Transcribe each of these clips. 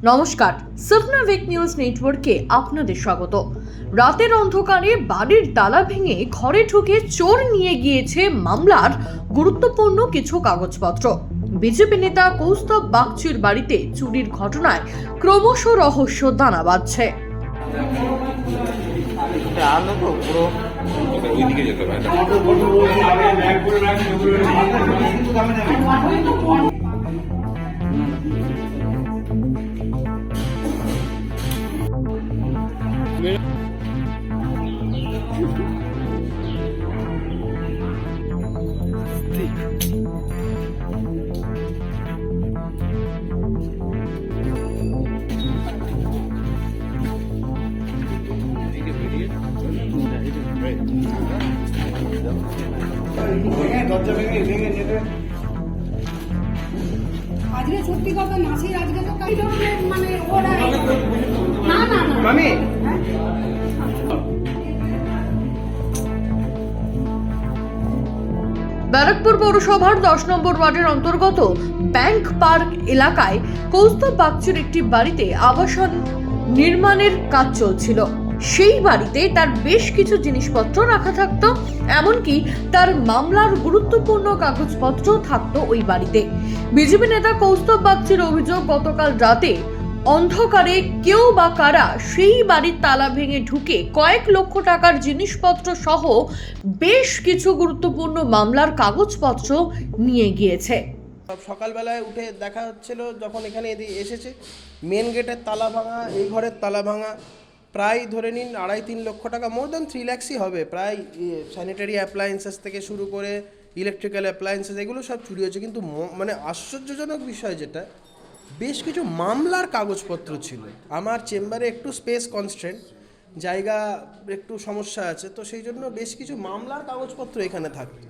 নমস্কার, স্বপ্নভেক নিউজ নেটওয়ার্কে আপনাদের স্বাগত। রাতের অন্ধকারে বাড়ির তালা ভেঙে ঘরে ঢুকে চোর নিয়ে গিয়েছে মামলার গুরুত্বপূর্ণ কিছু কাগজপত্র। বিজেপি নেতা কৌস্তব বাগচির বাড়িতে চুরির ঘটনায় ক্রমশ রহস্য দানা বাঁধছে। আজকে সত্যি কথা মাসির আজকে তো কাই ধরনের মানে ওরা না না না মামি ব্যারাকপুর পৌরসভার 10 নম্বর ওয়ার্ডের অন্তর্গত ব্যাংক পার্ক এলাকায় কৌস্তব বাগচির একটি বাড়িতে আবাসন নির্মাণের কাজ চলছিল। সেই বাড়িতে তার বেশ কিছু জিনিসপত্র রাখা থাকতো, এমনকি তার মামলার গুরুত্বপূর্ণ কাগজপত্র থাকতো ওই বাড়িতে। বিজেপি নেতা কৌস্তব বাগচির অভিযোগ, গতকাল রাতে অন্ধকারে কেউ বা কারা সেই বাড়ির তালা ভেঙে ঢুকে কয়েক লক্ষ টাকার জিনিসপত্র সহ বেশ কিছু গুরুত্বপূর্ণ মামলার কাগজপত্র নিয়ে গিয়েছে। সকালবেলায় উঠে দেখা হচ্ছিল যখন এখানে এসেছে, মেন গেটের তালা ভাঙা, এই ঘরের তালা ভাঙা, প্রায় ধরে নিন 2.5-3 লক্ষ টাকা, মোর দ্যান 3 lakhsই হবে প্রায়। স্যানিটারি অ্যাপ্লায়েন্সেস থেকে শুরু করে ইলেকট্রিক্যাল অ্যাপ্লায়েন্সেস এগুলো সব চুরি হয়েছে। কিন্তু মানে আশ্চর্যজনক বিষয় যেটা, বেশ কিছু মামলার কাগজপত্র ছিল। আমার চেম্বারে একটু স্পেস কনস্ট্রেন্ট, জায়গা একটু সমস্যা আছে, তো সেই জন্য বেশ কিছু মামলার কাগজপত্র এখানে থাকতো।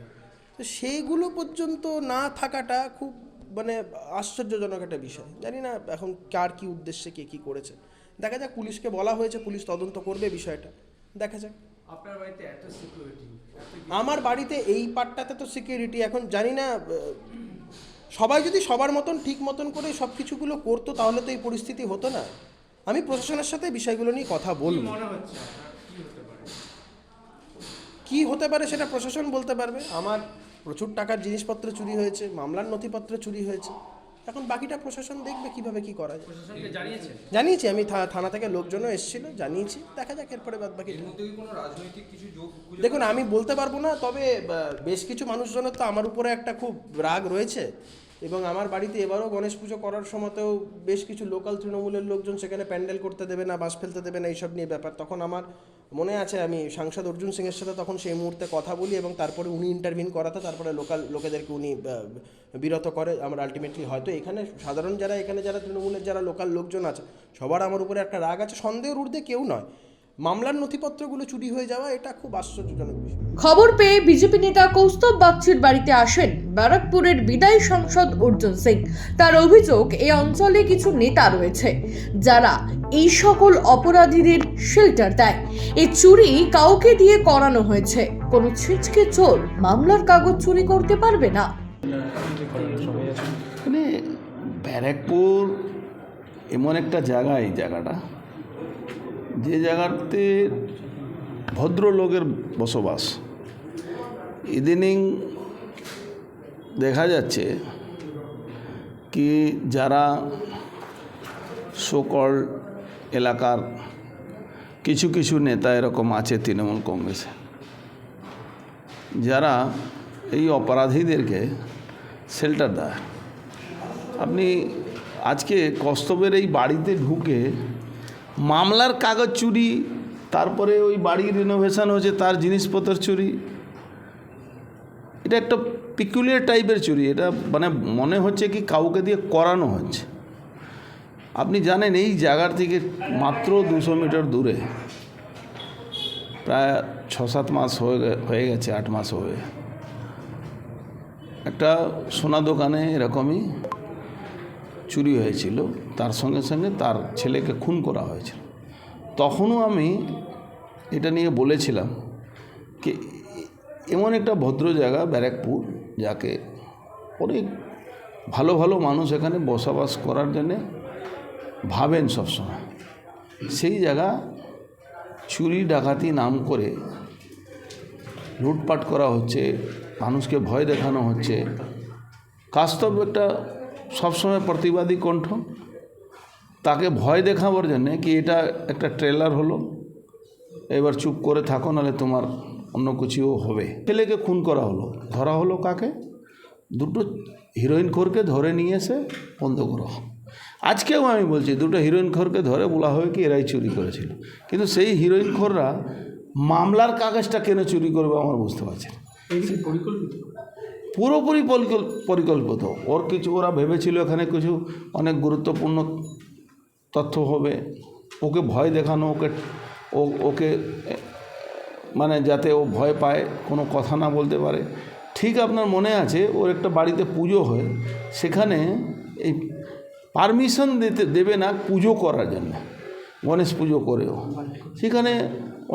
তো সেইগুলো পর্যন্ত না থাকাটা খুব মানে আশ্চর্যজনক একটা বিষয়। জানি না এখন কার কী উদ্দেশ্যে কে কী করেছে। দেখা যাক, পুলিশকে বলা হয়েছে, পুলিশ তদন্ত করবে বিষয়টা, দেখা যাক। আপনার বাড়িতে এত সিকিউরিটি? আমার বাড়িতে এই পার্টটাতে তো সিকিউরিটি, এখন জানি না সবাই যদি সবার মতন ঠিক মতন করে সব কিছুগুলো করতো তাহলে তো এই পরিস্থিতি হতো না। আমি প্রশাসনের সাথে বিষয়গুলো নিয়ে কথা বলবো। মনে হচ্ছে কি হতে পারে? কী হতে পারে সেটা প্রশাসন বলতে পারবে। আমার প্রচুর টাকার জিনিসপত্র চুরি হয়েছে, মামলার নথিপত্র চুরি হয়েছে, এখন বাকিটা প্রশাসন দেখবে কিভাবে কি করা যায়। প্রশাসনকে জানিয়েছে? জানিয়েছি, আমি থানা থেকে লোকজনও এসেছিল, জানিয়েছি, দেখা যাক এরপরে বাদ বাকি। এর মধ্যে কি কোনো রাজনৈতিক কিছু যোগ? দেখুন, আমি বলতে পারবো না, তবে বেশ কিছু মানুষজনের তো আমার উপরে একটা খুব রাগ রয়েছে। এবং আমার বাড়িতে এবারও গণেশ পুজো করার সময়তেও বেশ কিছু লোকাল তৃণমূলের লোকজন সেখানে প্যান্ডেল করতে দেবে না, বাস ফেলতে দেবে না, এইসব নিয়ে ব্যাপার। তখন আমার মনে আছে আমি সাংসদ অর্জুন সিংয়ের সাথে তখন সেই মুহূর্তে কথা বলি এবং তারপরে উনি ইন্টারভিন করাতে, তারপরে লোকাল লোকেদেরকে উনি বিরত করে। আমরা আলটিমেটলি হয়তো এখানে সাধারণ যারা তৃণমূলের যারা লোকাল লোকজন আছে, সবার আমার উপরে একটা রাগ আছে, সন্দেহের ঊর্ধ্বে কেউ নয়। মামলার নথিপত্রগুলো চুরি হয়ে যাওয়া এটা খুব আশ্চর্যজনক বিষয়। খবর পেয়ে বিজেপি নেতা কৌস্তব বাগচির বাড়িতে আসেন ব্যারাকপুরের বিদায়ী সাংসদ অর্জুন সিং। তার অভিযোগ, এই অঞ্চলে কিছু নেতা রয়েছে যারা এই সকল অপরাধীদের শেল্টার দেয়। এই চুরি কাউকে দিয়ে করানো হয়েছে, কোনো ছিচকে চোর মামলার কাগজ চুরি করতে পারবে না। মানে ব্যারাকপুর এমন একটা জায়গা, এই জায়গাটা যে জায়গাতে ভদ্রলোকের বসবাস। ইদানিং দেখা যাচ্ছে কি যারা সকল এলাকার কিছু কিছু নেতা এরকম আছে তৃণমূল কংগ্রেসে, যারা এই অপরাধীদেরকে শেল্টার দেয়। আপনি আজকে কৌস্তবের এই বাড়িতে ঢুকে মামলার কাগজ চুরি, তারপরে ওই বাড়ির রিনোভেশন হয়েছে তার জিনিসপত্র চুরি, এটা একটা পিকুলিয়ার টাইপের চুরি। এটা মানে মনে হচ্ছে কি কাউকে দিয়ে করানো হচ্ছে। আপনি জানেন এই জায়গার থেকে মাত্র 200 মিটার দূরে প্রায় 6-7 মাস হয়ে গেছে, 8 মাস হয়ে একটা সোনা দোকানে এরকমই চুরি হয়েছিল, তার সঙ্গে সঙ্গে তার ছেলেকে খুন করা হয়েছিল। তখনও আমি এটা নিয়ে বলেছিলাম কি এমন একটা ভদ্র জায়গা ব্যারাকপুর, যাকে অনেক ভালো ভালো মানুষ এখানে বসবাস করার জন্যে ভাবেন সবসময়, সেই জায়গা চুরি ডাকাতি নাম করে লুটপাট করা হচ্ছে, মানুষকে ভয় দেখানো হচ্ছে। কাস্তব একটা সবসময় প্রতিবাদী কণ্ঠ, তাকে ভয় দেখাবার জন্যে কি এটা একটা ট্রেলার হলো, এবার চুপ করে থাকো নাহলে তোমার অন্য কিছুও হবে। ছেলেকে খুন করা হলো, ধরা হলো কাকে? দুটো হিরোইন খোরকে ধরে নিয়ে এসে বন্ধ করা। আজকেও আমি বলছি দুটো হিরোইন খোরকে ধরে বলা হবে কি এরাই চুরি করেছিল, কিন্তু সেই হিরোইন খোররা মামলার কাগজটা কেন চুরি করবে আমার বুঝতে পারছি না। পুরোপুরি পরিকল্পিত। ওর কিছু ওরা ভেবেছিল এখানে কিছু অনেক গুরুত্বপূর্ণ তথ্য হবে, ওকে ভয় দেখানো, ওকে মানে যাতে ও ভয় পায়, কোনো কথা না বলতে পারে। ঠিক আপনার মনে আছে ওর একটা বাড়িতে পুজো হয়, সেখানে এই পারমিশন দেবে না পুজো করার জন্য, গণেশ পুজো করেও সেখানে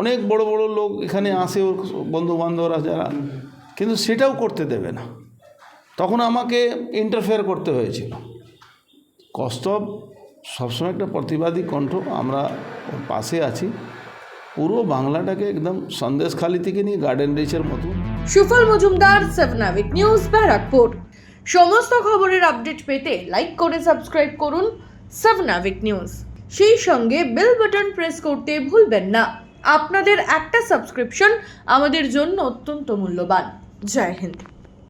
অনেক বড় বড় লোক এখানে আসে, ওর বন্ধুবান্ধবরা যারা, কিন্তু সেটাও করতে দেবে না। তখন আমাকে ইন্টারফেয়ার করতে হয়েছিল। কস্তব সবসময় একটা প্রতিবাদী কণ্ঠ, আমরা ওর পাশে আছি। পুরো বাংলাটাকে একদম সন্দেশখালি থেকে নিয়ে গার্ডেন রিচের মতো। সুফল মজুমদার, 7 নাবিক নিউজ, ব্যারাকপুর। সমস্ত খবরের আপডেট পেতে লাইক করে সাবস্ক্রাইব করুন 7 নাবিক নিউজ। সেই সঙ্গে বেল বাটন প্রেস করতে ভুলবেন না। আপনাদের একটা সাবস্ক্রিপশন আমাদের জন্য অত্যন্ত মূল্যবান। জয় হিন্দ।